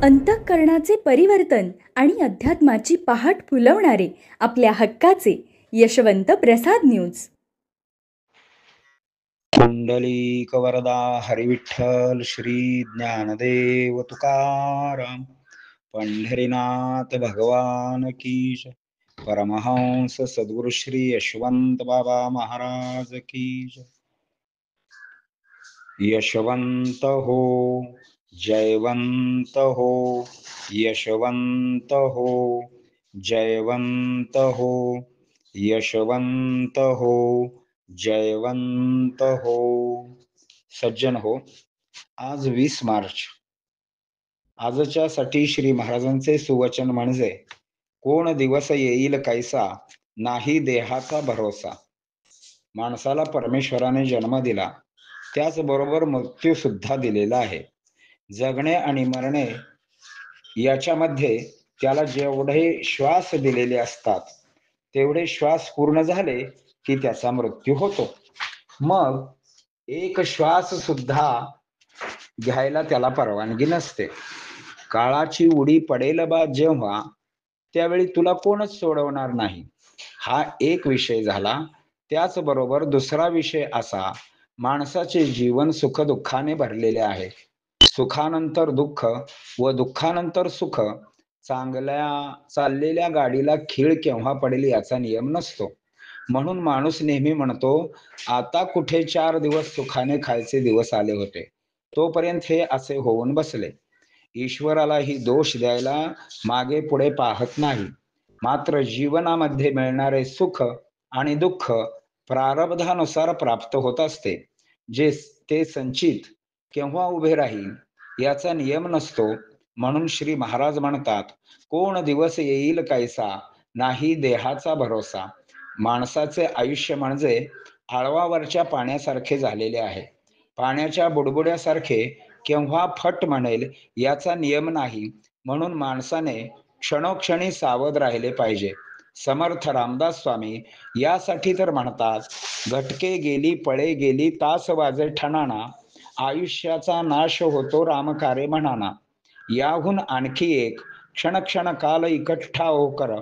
अंतःकरणाचे परिवर्तन आणि अध्यात्माची पहाट फुलवणारे आपल्या हक्काचे यशवंत प्रसाद न्यूज. कुंडलिक वरदा हरिविठ्ठल श्री ज्ञानदेव तुकाराम पंढरीनाथ भगवान की जय. परमहंस सद्गुरु श्री यशवंत बाबा महाराज की जय. यशवंत हो, जयवंत हो, यशवंत हो, जयवंत हो, यशवंत हो, जयवंत हो. सज्जन हो, आज 20 मार्च. आजच्या साठी श्री महाराजांचे सुवचन म्हणजे कोण दिवस येईल कैसा, नाही देहाचा भरोसा. माणसाला परमेश्वराने जन्म दिला, त्याचबरोबर मृत्यू सुद्धा दिलेला आहे. जगणे आणि मरणे याच्यामध्ये त्याला जेवढे श्वास दिलेले असतात तेवढे श्वास पूर्ण झाले की त्याचा मृत्यू होतो. मग एक श्वास सुद्धा घ्यायला त्याला परवानगी नसते. काळाची उडी पडेल बा जेव्हा, त्यावेळी तुला कोणच सोडवणार नाही. हा एक विषय झाला. त्याचबरोबर दुसरा विषय असा, माणसाचे जीवन सुखदुःखाने भरलेले आहे. सुखानंतर दुःख व दुःखानंतर सुख. चांगल्या चाललेल्या गाडीला खीळ केव्हा पडेल याचा नियम नसतो. म्हणून माणूस नेहमी म्हणतो, आता कुठे 4 दिवस सुखाने खायचे दिवस आले होते. तोपर्यंत हे असे होऊन बसले. ईश्वरालाही दोष द्यायला मागे पुढे पाहत नाही. मात्र जीवनामध्ये मिळणारे सुख आणि दुःख प्रारब्धानुसार प्राप्त होत असते. जे ते संचित केव्हा उभे राहील याचा नियम नसतो. म्हणून श्री महाराज म्हणतात, कोण दिवस येईल कैसा, नाही देहाचा भरोसा. माणसाचे आयुष्य म्हणजे आळवावरच्या पाण्यासारखे झालेले आहे. पाण्याच्या बुडबुड्यासारखे केव्हा फट म्हणेल याचा नियम नाही. म्हणून माणसाने क्षणोक्षणी सावध राहिले पाहिजे. समर्थ रामदास स्वामी यासाठी तर म्हणतात, घटके गेली पळे गेली तास वाजे ठणाणा, आयुष्याचा नाश होतो रामकारे म्हणाना. याहून आणखी एक क्षण क्षण काल इकट्ठा होकर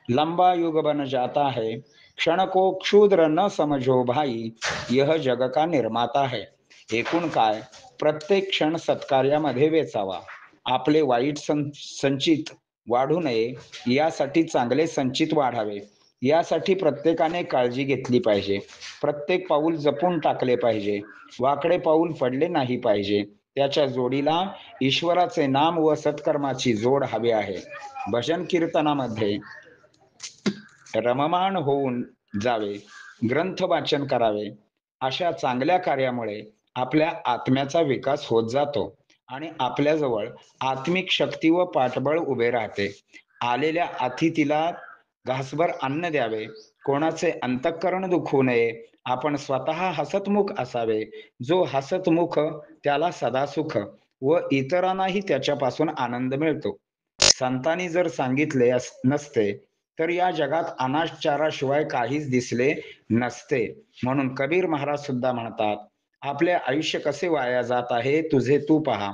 लंबा युग बन जाता है, क्षण को क्षुद्र न समझो भाई, यह जग का निर्माता है. एकूण काय, प्रत्येक क्षण सत्कार्यामध्ये वेचावा. आपले वाईट संचित वाढू नये यासाठी चांगले संचित वाढावे. यासाठी प्रत्येकाने काळजी घेतली पाहिजे. प्रत्येक पाऊल जपून टाकले पाहिजे. वाकडे पाऊल पडले नाही पाहिजे. त्याच्या जोडीला ईश्वराचे नाम व सत्कर्माची जोड हवी आहे. भजन कीर्तनामध्ये रममाण होऊन जावे, ग्रंथ वाचन करावे. अशा चांगल्या कार्यामुळे आपल्या आत्म्याचा विकास होत जातो आणि आपल्याजवळ आत्मिक शक्ती व पाठबळ उभे राहते. आलेल्या अतिथीला घासभर अन्न द्यावे. कोणाचे अंतःकरण दुखवू नये. आपण स्वतः हसतमुख असावे. जो हसतमुख त्याला सदा सुख व इतरांनाही त्याच्यापासून आनंद मिळतो. संतांनी जर सांगितले नसते तर या जगात अनाचाराशिवाय काहीच दिसले नसते. म्हणून कबीर महाराज सुद्धा म्हणतात, आपले आयुष्य कसे वाया जात आहे तुझे तू पहा.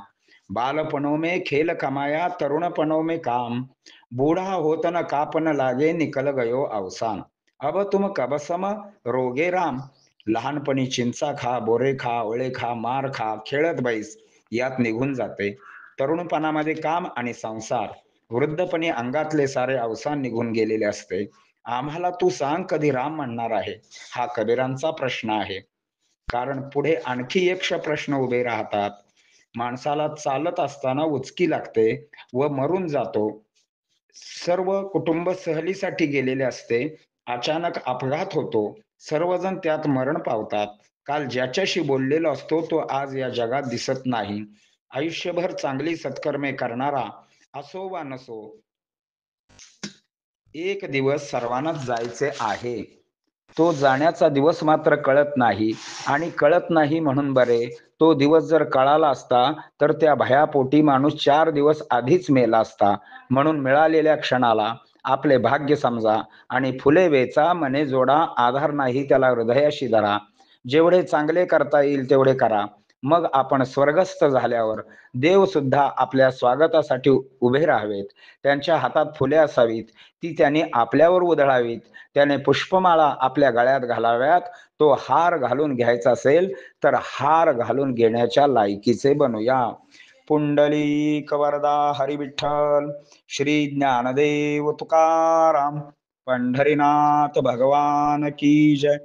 बालपणों में खेल कमाया, तरुणपणों में काम, बूढ़ा होत न कापन लागे, निकल गयो अवसान. अब तुम कब सम रोगे राम. लहानपणी चिंचा खा, बोरे खा, आवळे खा, मार खा, खेळत बैस, यात निघून जाते. तरुणपणामध्ये काम आणि संसार, वृद्धपणी अंगातले सारे अवसान निघून गेलेले असते. आम्हाला तू सांग कधी राम म्हणणार आहे, हा कबीरांचा प्रश्न आहे. कारण पुढे आणखी एक प्रश्न उभे राहतात. माणसाला चालत असताना उचकी लागते व मरून जातो. सर्व कुटुंब सहलीसाठी गेलेले असते. अचानक अपघात होतो. सर्वजण त्यात मरण पावतात. काल ज्याच्याशी बोललेलो असतो तो आज या जगात दिसत नाही. आयुष्यभर चांगली सत्कर्मे करणारा असो वा नसो, एक दिवस सर्वांनाच जायचे आहे. तो जाण्याचा दिवस मात्र कळत नाही. आणि कळत नाही म्हणून बरे. तो दिवस जर कळाला असता तर त्या भयापोटी माणूस 4 दिवस आधीच मेला असता. म्हणून मिळालेल्या क्षणाला आपले भाग्य समजा आणि फुले वेचा, मने जोडा, आधार नाही त्याला हृदयाशी धरा. जेवढे चांगले करता येईल तेवढे करा. मग आपण स्वर्गस्थ झाल्यावर देव सुद्धा आपल्या स्वागतासाठी उभे राहावेत. त्यांच्या हातात फुले असावीत, ती त्यांनी आपल्यावर उधळावीत. त्याने पुष्पमाळा आपल्या गळ्यात घालाव्यात. तो हार घालून घ्यायचा असेल तर हार घालून घेण्याच्या लायकीचे बनूया. पुंडलिक वरदा हरी विठ्ठल. श्री ज्ञानदेव तुकाराम. पंढरीनाथ भगवान की जय.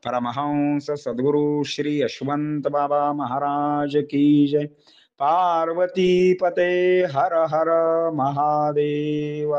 परमहंस सद्गुरु श्री यशवंत बाबा महाराज की जय. पार्वती पते हर हर महादेव.